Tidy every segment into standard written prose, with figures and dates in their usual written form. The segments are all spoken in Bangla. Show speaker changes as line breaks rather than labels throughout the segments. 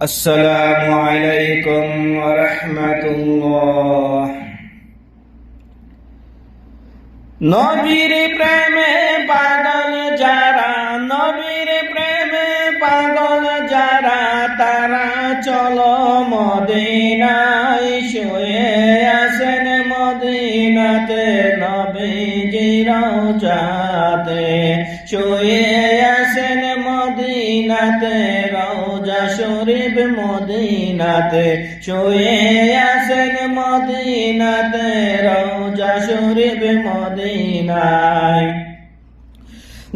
আসসালামু আলাইকুম ওয়া রাহমাতুল্লাহ। নবীর প্রেমে পাগল যারা, নবীর প্রেমে পাগল যারা, তারা চলো মদিনায়। শুয়ে আছেন মদিনাতে নবীজির রওজাতে, শুয়ে আছেন মদিনাতে রওজা শরীফ মদিনাতে, শুয়ে আছেন মদিনাতে রওজা শরীফ মদিনায়।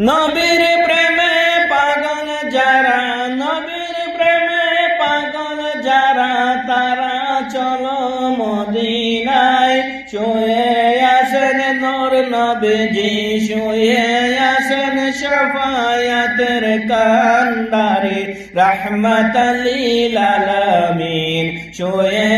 নবীর প্রেমে পাগল যারা, নবীর প্রেমে পাগল যারা, তারা চলো মদিনায়। শুয়ে আছেন নূর নবীজি, শুয়ে আছেন শাফায়াতের কান্ডারি রাহমাতাল লিল আলামিন। শুয়ে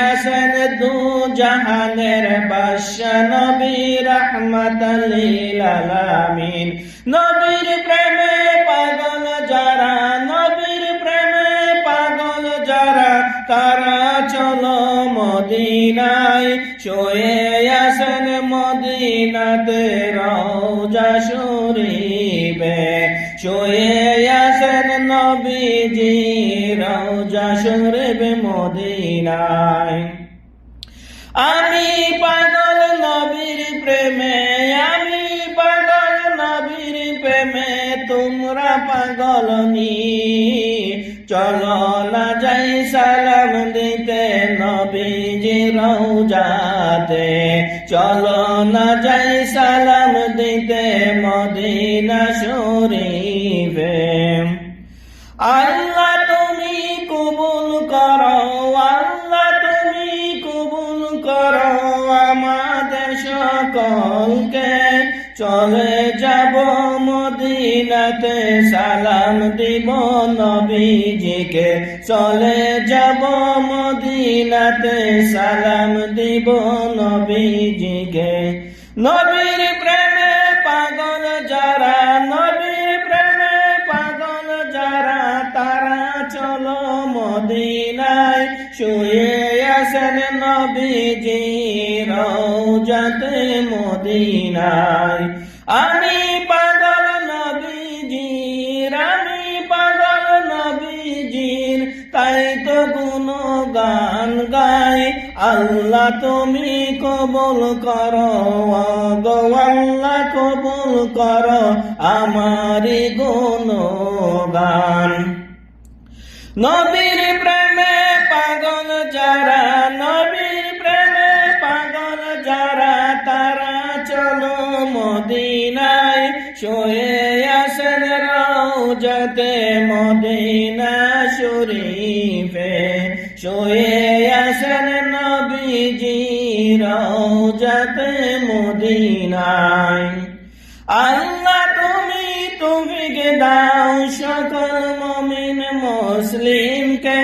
আছেন দু জাহানের বাদশা নবী রাহমাতাল লিল আলামিন। নবীর প্রেমে পাগল যারা, নবীর প্রেমে পাগল যারা, তারা চলো মদিনায়। শুয়ে আছেন মদিনাতে রওজা শরীফে, শুয়ে আছেন নবীজি রওজা শরীফ মদিনায়। আমি পাগল নবীর প্রেমে, আমি পাগল নবীর প্রেমে, তোমরা পাগল নি। চলো না যাই সালাম দিতে নবীজির রওজাতে, চলো না যাই সালাম দিতে মদিনা শরীফে। আল্লাহ তুমি কবুল করো, আল্লাহ তুমি কবুল করো আমাদের সকলকে। চলে যাব মদিনাতে সালাম দিব নবীজিকে, চলে যাব মদিনাতে সালাম দিব নবীজিকে। নবীর প্রেমে পাগল যারা, নবীর প্রেমে পাগল যারা, তারা চলো মদিনায়। শুয়ে আছেন নবীজি রওজাতে মদিনায়। আমি পাগল নবীজির, আমি পাগল নবীজির, তাই তো গুণগান গাই। আল্লাহ তুমি কবুল করো, গো আল্লাহ কবুল করো আমারি গুণগান। নবীর প্রেমে পাগল যারা, নবীর প্রেমে পাগল যারা, তারা চলো মদিনায়। শুয়ে আছেন রওজাতে মদিনা শরীফে, শুয়ে আছেন নবীজি রওজাতে মদিনায়। আল্লাহ তুমি তৌফিক দাও সকল মুমিন মুসলিমকে,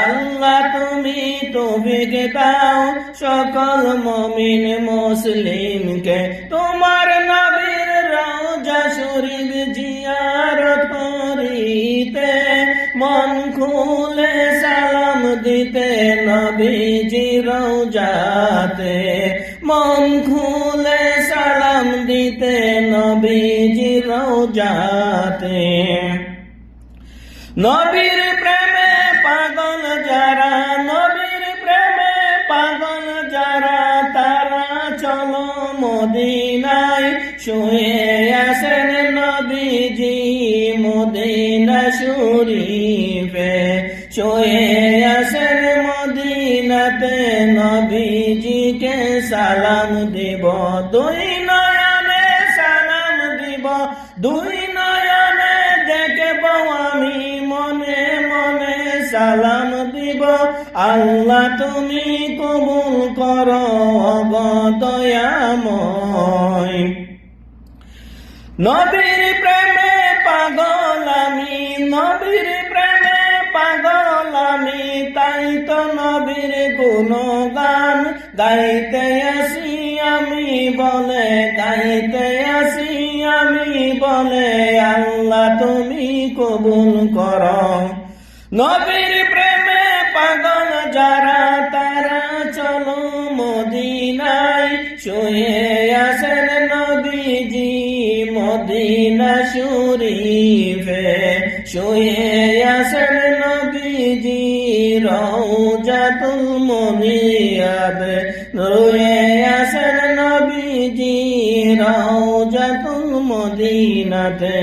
আল্লাহ তুমি তৌফিক দাও সকল মুমিন মুসলিমকে। তোমার নবীর রওজা শরীফ জিয়ারত করিতে, মন খুলে সালাম দিতে নবীজি রওজাতে, মন খুলে সালাম দিতে নবীজি রওজাতে। নবীর প্রেমে পাগল যারা, নবীর প্রেমে পাগল যারা, তারা চলো মদিনায়। শুয়ে আছেন নবীজি মদিনা শরীফে, শুয়ে আছেন মদিনাতে নবীজিকে সালাম দিব। দুই নয়নে সালাম দিব, দুই নয়নে দেখব আমি, মনে মনে সালাম দিব। আল্লাহ তুমি কবুল করো গো দয়াময়। নবীর প্রেমে পাগল আমি, নবীর প্রেমে পাগল আমি, তাই তো নবীর গুণগান গাইতে আসি আমি বলে, গাইতে আসি আমি বলে। আল্লাহ তুমি কবুল করো নবীর প্রেম পাগল যারা তারা চলো মদিনায় শুয়ে আছেন নবীজি মদিনা শরীফে শুয়ে আছেন নবীজি রওজাতুল মুনিয়াত রয়ে আছেন নবীজি রওজাতুল মদিনাতে